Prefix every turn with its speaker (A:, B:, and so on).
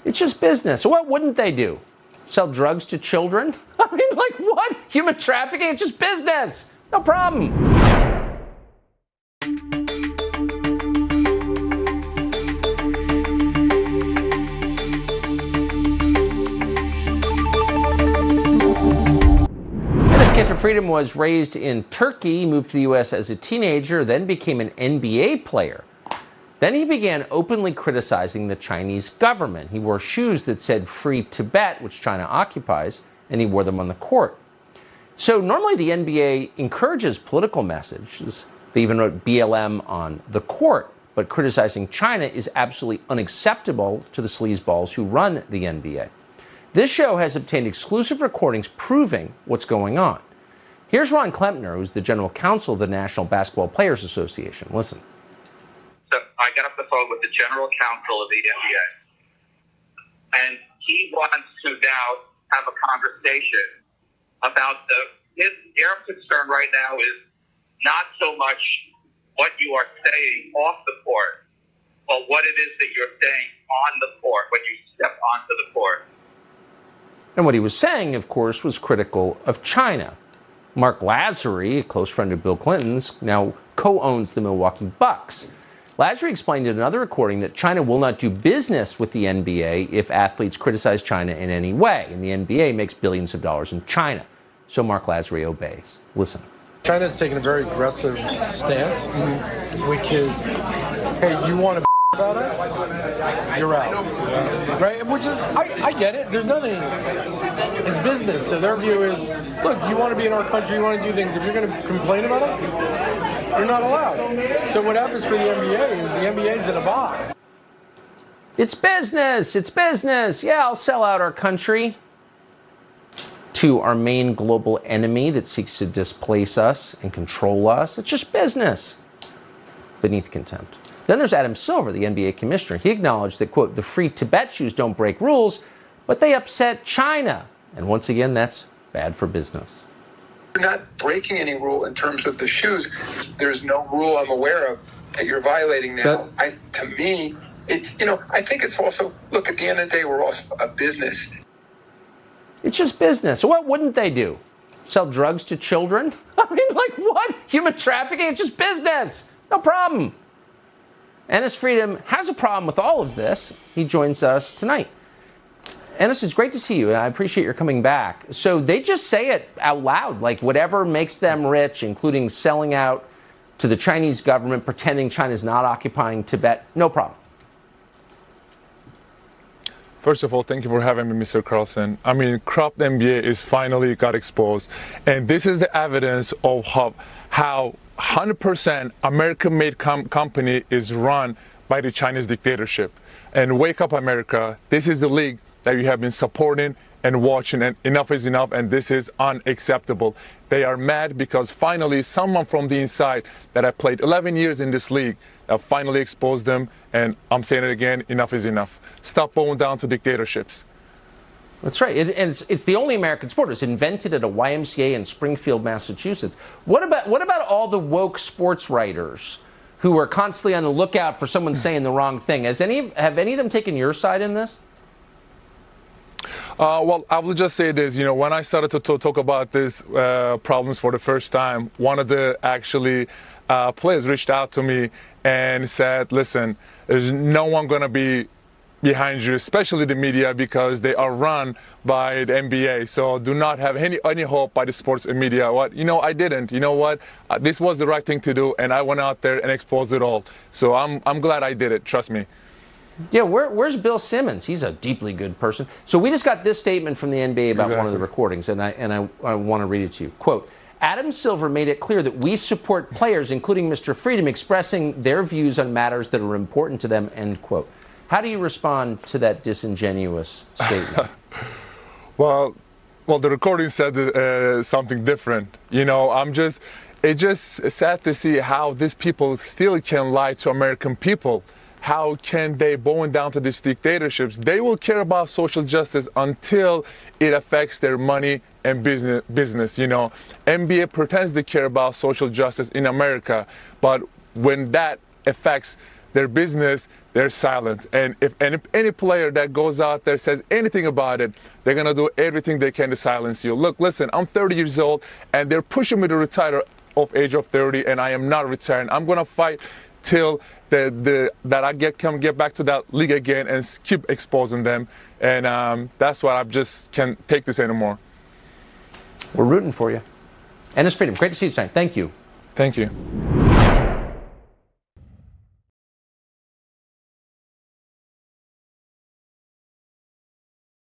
A: It's just business. So what wouldn't they do? Sell drugs to children? I mean, like what? Human trafficking? It's just business. No problem. Enes Kanter Freedom was raised in Turkey, moved to the U.S. as a teenager, then became an NBA player. Then he began openly criticizing the Chinese government. He wore shoes that said "Free Tibet," which China occupies, and he wore them on the court. So normally the NBA encourages political messages. They even wrote BLM on the court, but criticizing China is absolutely unacceptable to the sleazeballs who run the NBA. This show has obtained exclusive recordings proving what's going on. Here's Ron Klempner, who's the general counsel of the National Basketball Players Association. Listen.
B: So I got off the phone with the general counsel of the NBA, and he wants to now have a conversation about their concern right now is not so much what you are saying off the court, but what it is that you're saying on the court when you step onto the court.
A: And what he was saying, of course, was critical of China. Mark Lazary, a close friend of Bill Clinton's, now co-owns the Milwaukee Bucks. Lazary explained in another recording that China will not do business with the NBA if athletes criticize China in any way, and the NBA makes billions of dollars in China. So Mark Lazary obeys. Listen.
C: China's taken a very aggressive stance, which is, hey, you want to about us? You're out. Right? Which is, I get it. There's nothing. It's business. So their view is, look, you want to be in our country, you want to do things. If you're going to complain about us, you're not allowed. So what happens for the NBA is the NBA's in a box.
A: It's business. It's business. Yeah, I'll sell out our country to our main global enemy that seeks to displace us and control us. It's just business. Beneath contempt. Then there's Adam Silver, the NBA commissioner. He acknowledged that, quote, the Free Tibet shoes don't break rules, but they upset China. And once again, that's bad for business.
D: You're not breaking any rule in terms of the shoes. There's no rule I'm aware of that you're violating now. I think it's also, look, at the end of the day, we're also a business.
A: It's just business. So what wouldn't they do? Sell drugs to children? I mean, like what? Human trafficking? It's just business. No problem. Enes Freedom has a problem with all of this. He joins us tonight. Enes, it's great to see you, and I appreciate your coming back. So they just say it out loud, like whatever makes them rich, including selling out to the Chinese government, pretending China's not occupying Tibet, no problem.
E: First of all, thank you for having me, Mr. Carlson. I mean, corrupt NBA is finally got exposed, and this is the evidence of how 100% American-made company is run by the Chinese dictatorship. And wake up, America. This is the league that you have been supporting and watching, and enough is enough, and this is unacceptable. They are mad because finally someone from the inside that I played 11 years in this league finally exposed them, and I'm saying it again, enough is enough. Stop bowing down to dictatorships.
A: That's right. It's the only American sport. It was invented at a YMCA in Springfield, Massachusetts. What about all the woke sports writers who are constantly on the lookout for someone saying the wrong thing? Have any of them taken your side in this?
E: Well, I will just say this. You know, when I started to talk about these problems for the first time, one of the players reached out to me and said, listen, there's no one going to be behind you, especially the media, because they are run by the NBA. So do not have any hope by the sports and media. I didn't. You know what? This was the right thing to do, and I went out there and exposed it all. So I'm glad I did it. Trust me.
A: Yeah, where's Bill Simmons? He's a deeply good person. So we just got this statement from the NBA about one of the recordings, and I want to read it to you. Quote, Adam Silver made it clear that we support players, including Mr. Freedom, expressing their views on matters that are important to them, end quote. How do you respond to that disingenuous statement?
E: Well, the recording said something different. You know, it's just sad to see how these people still can lie to American people. How can they bow down to these dictatorships? They will care about social justice until it affects their money and business. You know, NBA pretends to care about social justice in America, but when that affects their business, they're silent. And if any player that goes out there says anything about it, they're going to do everything they can to silence you. Look, listen, I'm 30 years old, and they're pushing me to retire of age of 30, and I am not retiring. I'm going to fight till that I get back to that league again and keep exposing them. And that's why I just can't take this anymore.
A: We're rooting for you. Enes Freedom, great to see you tonight. Thank you.
E: Thank you.